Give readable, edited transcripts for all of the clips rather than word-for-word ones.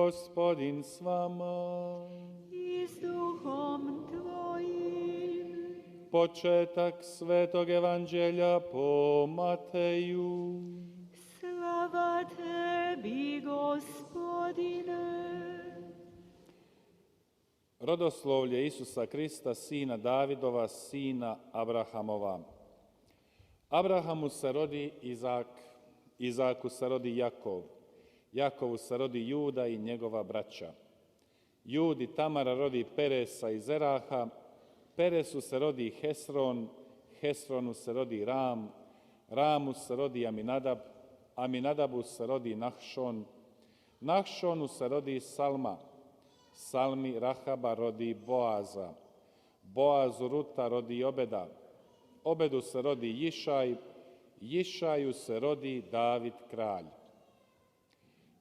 Gospodin s vama. I s duhom tvojim. Početak Svetog Evanđelja po Mateju. Slava tebi, Gospodine. Rodoslovlje Isusa Krista, sina Davidova, sina Abrahamova. Abrahamu se rodi Izak, Izaku se rodi Jakov, Jakovu se rodi Juda i njegova braća. Judi Tamara rodi Peresa i Zeraha, Peresu se rodi Hesron, Hesronu se rodi Ram, Ramu se rodi Aminadab, Aminadabu se rodi Nahšon, Nahšonu se rodi Salma, Salmi Rahaba rodi Boaza, Boazu Ruta rodi Obeda, Obedu se rodi Jišaj, Jišaju se rodi David kralj.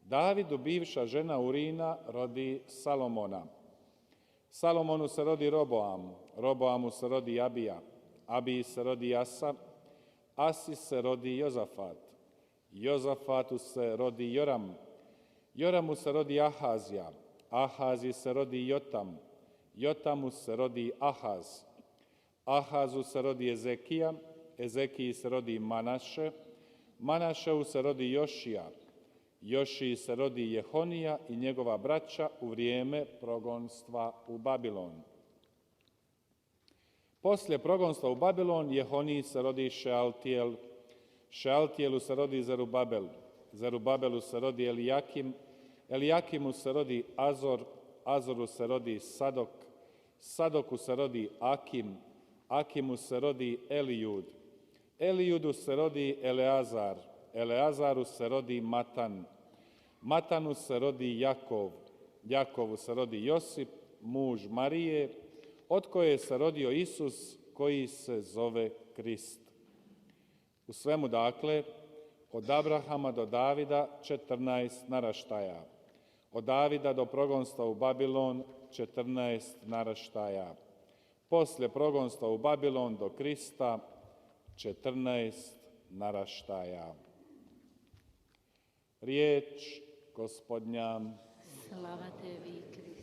Davidu bivša žena Urina rodi Salomona. Salomonu se rodi Roboam, Roboamu se rodi Abija, Abiji se rodi Asa, Asi se rodi Jozafat, Jozafatu se rodi Joram, Joramu se rodi Ahazija, Ahazi se rodi Jotam, Jotamu se rodi Ahaz, Ahazu se rodi Ezekija, Ezekiji se rodi Manaše, Manašeu se rodi Jošija, Jošiji se rodi Jehonija i njegova braća u vrijeme progonstva u Babilon. Poslije progonstva u Babilon, Jehoniji se rodi Šealtijel, Šealtijelu se rodi Zerubabel, Zerubabelu se rodi Elijakim, Elijakimu se rodi Azor, Azoru se rodi Sadok, Sadoku se rodi Akim, Akimu se rodi Elijud, Elijudu se rodi Eleazar, Eleazaru se rodi Matan, Matanu se rodi Jakov, Jakovu se rodi Josip, muž Marije, od koje se rodio Isus, koji se zove Krist. U svemu, dakle, od Abrahama do Davida 14 naraštaja, od Davida do progonstva u Babilon 14 naraštaja, poslije progonstva u Babilon do Krista 14 naraštaja. Riječ Gospodnja. Slava tebi, Kriste.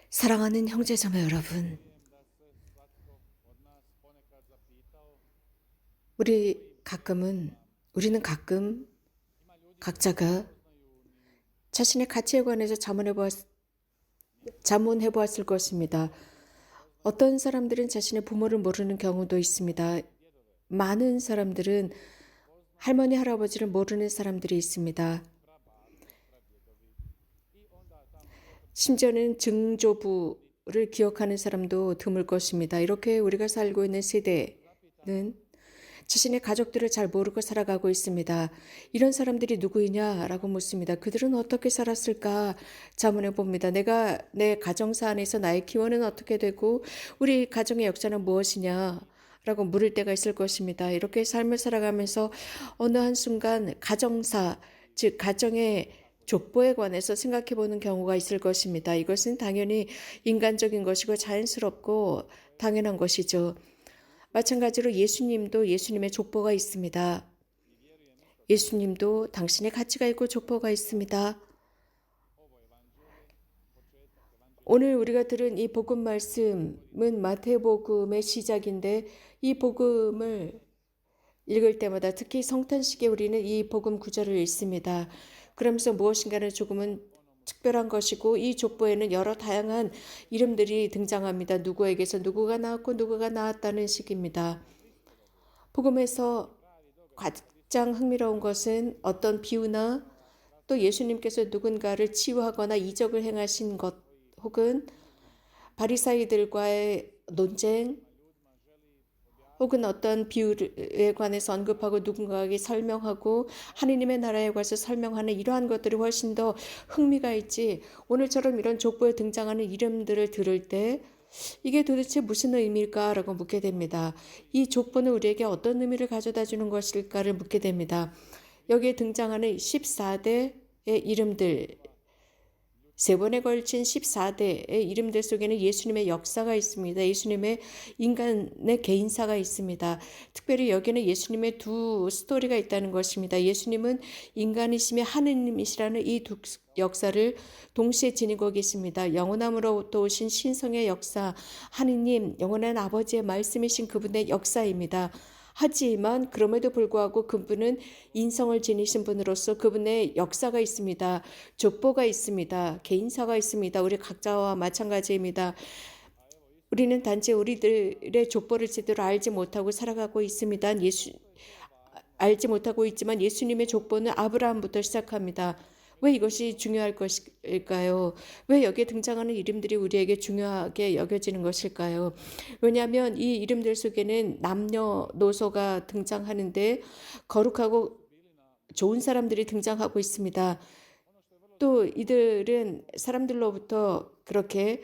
사랑하는 형제자매 여러분, 우리는 가끔 각자가 자신의 가치에 관해서 자문해 보았을 것입니다. 어떤 사람들은 자신의 부모를 모르는 경우도 있습니다. 많은 사람들은 할머니, 할아버지를 모르는 사람들이 있습니다. 심지어는 증조부를 기억하는 사람도 드물 것입니다. 이렇게 우리가 살고 있는 세대는 자신의 가족들을 잘 모르고 살아가고 있습니다. 이런 사람들이 누구이냐라고 묻습니다. 그들은 어떻게 살았을까 자문해 봅니다. 내가 내 가정사 안에서 나의 기원은 어떻게 되고 우리 가정의 역사는 무엇이냐라고 물을 때가 있을 것입니다. 이렇게 삶을 살아가면서 어느 한순간 가정사, 즉 가정의 족보에 관해서 생각해 보는 경우가 있을 것입니다. 이것은 당연히 인간적인 것이고 자연스럽고 당연한 것이죠. 마찬가지로 예수님도 예수님의 족보가 있습니다. 예수님도 당신의 가치가 있고 족보가 있습니다. 오늘 우리가 들은 이 복음 말씀은 마태복음의 시작인데 이 복음을 읽을 때마다 특히 성탄식에 우리는 이 복음 구절을 읽습니다. 그러면서 무엇인가는 조금은 특별한 것이고 이 족보에는 여러 다양한 이름들이 등장합니다. 누구에게서 누구가 나왔고 누구가 나왔다는 식입니다. 복음에서 가장 흥미로운 것은 어떤 비유나 또 예수님께서 누군가를 치유하거나 이적을 행하신 것 혹은 바리사이들과의 논쟁 혹은 어떤 비유에 관해서 언급하고 누군가에게 설명하고 하느님의 나라에 관해서 설명하는 이러한 것들이 훨씬 더 흥미가 있지, 오늘처럼 이런 족보에 등장하는 이름들을 들을 때 이게 도대체 무슨 의미일까라고 묻게 됩니다. 이 족보는 우리에게 어떤 의미를 가져다 주는 것일까를 묻게 됩니다. 여기에 등장하는 14대의 이름들, 세 번에 걸친 14대의 이름들 속에는 예수님의 역사가 있습니다. 예수님의 인간의 개인사가 있습니다. 특별히 여기는 예수님의 두 스토리가 있다는 것입니다. 예수님은 인간이시며 하느님이시라는 이 두 역사를 동시에 지니고 계십니다. 영원함으로부터 오신 신성의 역사, 하느님, 영원한 아버지의 말씀이신 그분의 역사입니다. 하지만 그럼에도 불구하고 그분은 인성을 지니신 분으로서 그분의 역사가 있습니다. 족보가 있습니다. 개인사가 있습니다. 우리 각자와 마찬가지입니다. 우리는 단지 우리들의 족보를 제대로 알지 못하고 살아가고 있습니다. 알지 못하고 있지만 예수님의 족보는 아브라함부터 시작합니다. 왜 이것이 중요할 것일까요? 왜 여기에 등장하는 이름들이 우리에게 중요하게 여겨지는 것일까요? 왜냐하면 이 이름들 속에는 남녀노소가 등장하는데 거룩하고 좋은 사람들이 등장하고 있습니다. 또 이들은 사람들로부터 그렇게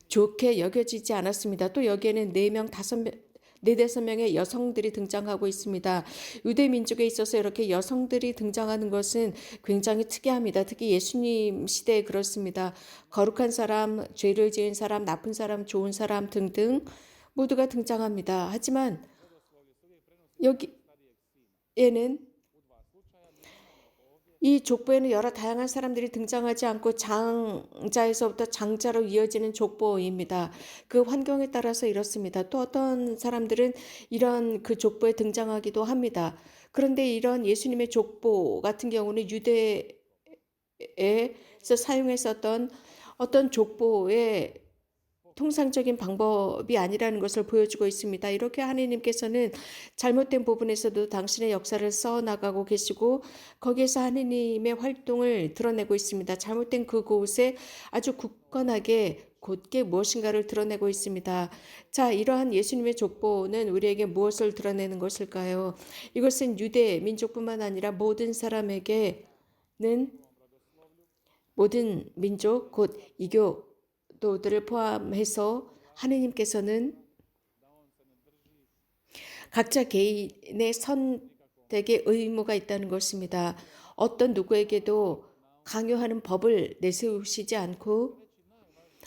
좋게 여겨지지 않았습니다. 또 여기에는 4명, 5명, 4~5명의 여성들이 등장하고 있습니다. 유대 민족에 있어서 이렇게 여성들이 등장하는 것은 굉장히 특이합니다. 특히 예수님 시대에 그렇습니다. 거룩한 사람, 죄를 지은 사람, 나쁜 사람, 좋은 사람 등등 모두가 등장합니다. 하지만 여기에는 이 족보에는 여러 다양한 사람들이 등장하지 않고 장자에서부터 장자로 이어지는 족보입니다. 그 환경에 따라서 이렇습니다. 또 어떤 사람들은 이런 그 족보에 등장하기도 합니다. 그런데 이런 예수님의 족보 같은 경우는 유대에서 사용했었던 어떤 족보의 통상적인 방법이 아니라는 것을 보여주고 있습니다. 이렇게 하느님께서는 잘못된 부분에서도 당신의 역사를 써나가고 계시고 거기에서 하느님의 활동을 드러내고 있습니다. 잘못된 그곳에 아주 굳건하게 곧게 무엇인가를 드러내고 있습니다. 자, 이러한 예수님의 족보는 우리에게 무엇을 드러내는 것일까요? 이것은 유대 민족뿐만 아니라 모든 사람에게는 모든 민족 곧 이교도들을 포함해서 하느님께서는 각자 개인의 선택의 의무가 있다는 것입니다. 어떤 누구에게도 강요하는 법을 내세우시지 않고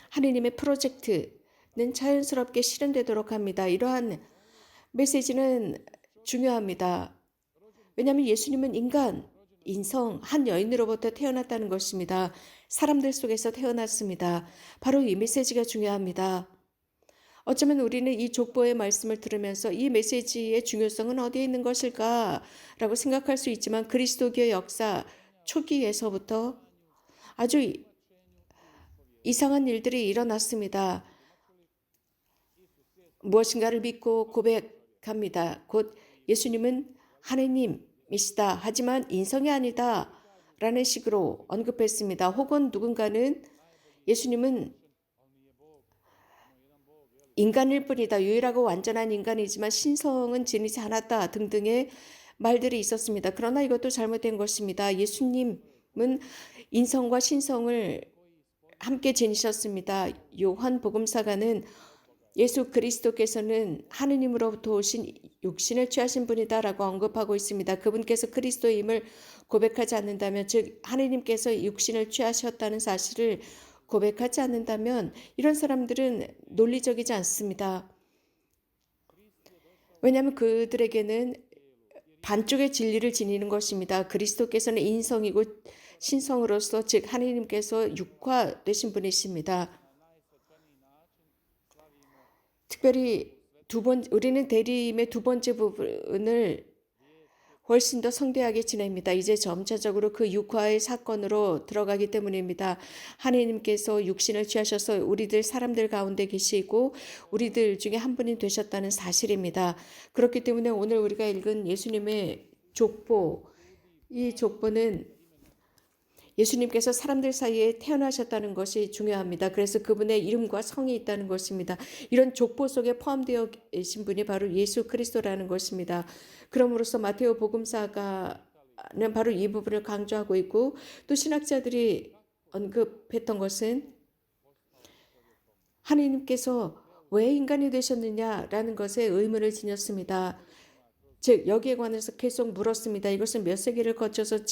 하느님의 프로젝트는 자연스럽게 실현되도록 합니다. 이러한 메시지는 중요합니다. 왜냐하면 예수님은 인성, 한 여인으로부터 태어났다는 것입니다. 사람들 속에서 태어났습니다. 바로 이 메시지가 중요합니다. 어쩌면 우리는 이 족보의 말씀을 들으면서 이 메시지의 중요성은 어디에 있는 것일까라고 생각할 수 있지만 그리스도교 역사 초기에서부터 아주 이상한 일들이 일어났습니다. 무엇인가를 믿고 고백합니다. 곧 예수님은 하느님이시다. 하지만 인성이 아니다. 라는 식으로 언급했습니다. 혹은 누군가는 예수님은 인간일 뿐이다. 유일하고 완전한 인간이지만 신성은 지니지 않았다. 등등의 말들이 있었습니다. 그러나 이것도 잘못된 것입니다. 예수님은 인성과 신성을 함께 지니셨습니다. 요한 복음사가는 예수 그리스도께서는 하느님으로부터 오신 육신을 취하신 분이다라고 언급하고 있습니다. 그분께서 그리스도임을 고백하지 않는다면, 즉 하느님께서 육신을 취하셨다는 사실을 고백하지 않는다면 이런 사람들은 논리적이지 않습니다. 왜냐하면 그들에게는 반쪽의 진리를 지니는 것입니다. 그리스도께서는 인성이고 신성으로서 즉 하느님께서 육화되신 분이십니다. 특별히 우리는 대림의 두 번째 부분을 훨씬 더 성대하게 지냅니다. 이제 점차적으로 그 육화의 사건으로 들어가기 때문입니다. 하느님께서 육신을 취하셔서 우리들 사람들 가운데 계시고 우리들 중에 한 분이 되셨다는 사실입니다. 그렇기 때문에 오늘 우리가 읽은 예수님의 족보, 이 족보는 예수님께서 사람들 사이에 태어나셨다는 것이 중요합니다. 그래서 그분의 이름과 성이 있다는 것입니다. 이런 족보 속에 포함되어 계신 분이 바로 예수 그리스도라는 것입니다. 그럼으로써 마테오 복음사가는 바로 이 부분을 강조하고 있고 또 신학자들이 언급했던 것은 하느님께서 왜 인간이 되셨느냐라는 것에 의문을 지녔습니다. 즉 여기에 관해서 계속 물었습니다. 이것은 몇 세기를 거쳐서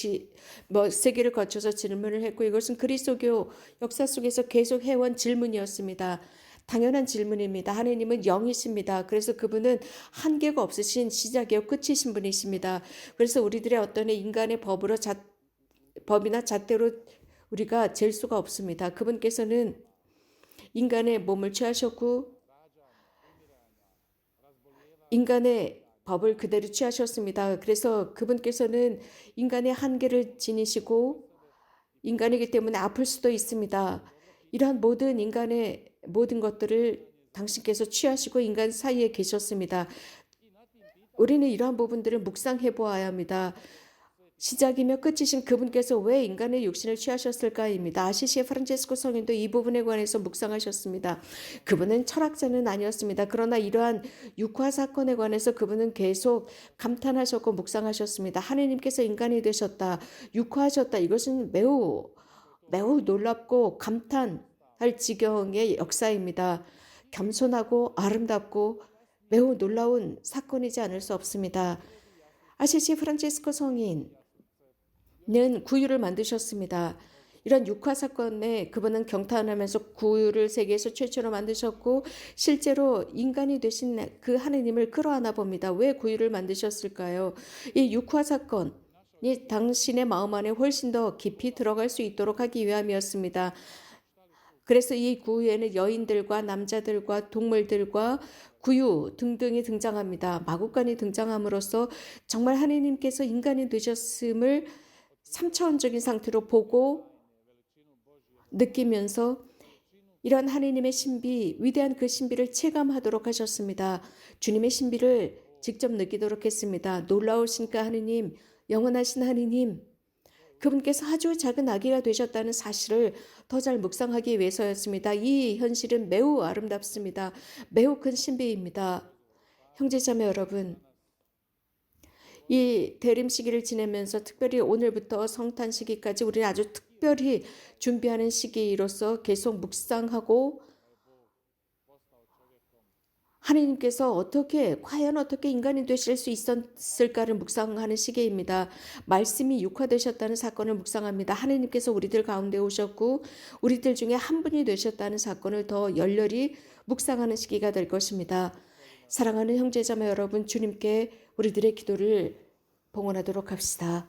질문을 했고 이것은 그리스도교 역사 속에서 계속 해온 질문이었습니다. 당연한 질문입니다. 하나님은 영이십니다. 그래서 그분은 한계가 없으신 시작이요 끝이신 분이십니다. 그래서 우리들의 어떤 인간의 법이나 잣대로 우리가 잴 수가 없습니다. 그분께서는 인간의 몸을 취하셨고 인간의 법을 그대로 취하셨습니다. 그래서 그분께서는 인간의 한계를 지니시고 인간이기 때문에 아플 수도 있습니다. 이러한 모든 인간의 모든 것들을 당신께서 취하시고 인간 사이에 계셨습니다. 우리는 이러한 부분들을 묵상해 보아야 합니다. 시작이며 끝이신 그분께서 왜 인간의 육신을 취하셨을까입니다. 아시시의 프란체스코 성인도 이 부분에 관해서 묵상하셨습니다. 그분은 철학자는 아니었습니다. 그러나 이러한 육화 사건에 관해서 그분은 계속 감탄하셨고 묵상하셨습니다. 하느님께서 인간이 되셨다, 육화하셨다. 이것은 매우 놀랍고 감탄할 지경의 역사입니다. 겸손하고 아름답고 매우 놀라운 사건이지 않을 수 없습니다. 아시시 프란체스코 성인은 구유를 만드셨습니다. 이런 육화 사건에 그분은 경탄하면서 구유를 세계에서 최초로 만드셨고 실제로 인간이 되신 그 하느님을 끌어안아 봅니다. 왜 구유를 만드셨을까요? 이 육화 사건이 당신의 마음 안에 훨씬 더 깊이 들어갈 수 있도록 하기 위함이었습니다. 그래서 이 구유에는 여인들과 남자들과 동물들과 구유 등등이 등장합니다. 마구간이 등장함으로써 정말 하느님께서 인간이 되셨음을 3차원적인 상태로 보고 느끼면서 이런 하느님의 신비, 위대한 그 신비를 체감하도록 하셨습니다. 주님의 신비를 직접 느끼도록 했습니다. 놀라우신 그 하느님, 영원하신 하느님, 그분께서 아주 작은 아기가 되셨다는 사실을 더 잘 묵상하기 위해서였습니다. 이 현실은 매우 아름답습니다. 매우 큰 신비입니다. 형제자매 여러분, 이 대림 시기를 지내면서 특별히 오늘부터 성탄 시기까지 우리는 아주 특별히 준비하는 시기로서 계속 묵상하고 하나님께서 과연 어떻게 인간이 되실 수 있었을까를 묵상하는 시기입니다. 말씀이 육화되셨다는 사건을 묵상합니다. 하나님께서 우리들 가운데 오셨고 우리들 중에 한 분이 되셨다는 사건을 더 열렬히 묵상하는 시기가 될 것입니다. 사랑하는 형제자매 여러분, 주님께 우리들의 기도를 봉헌하도록 합시다.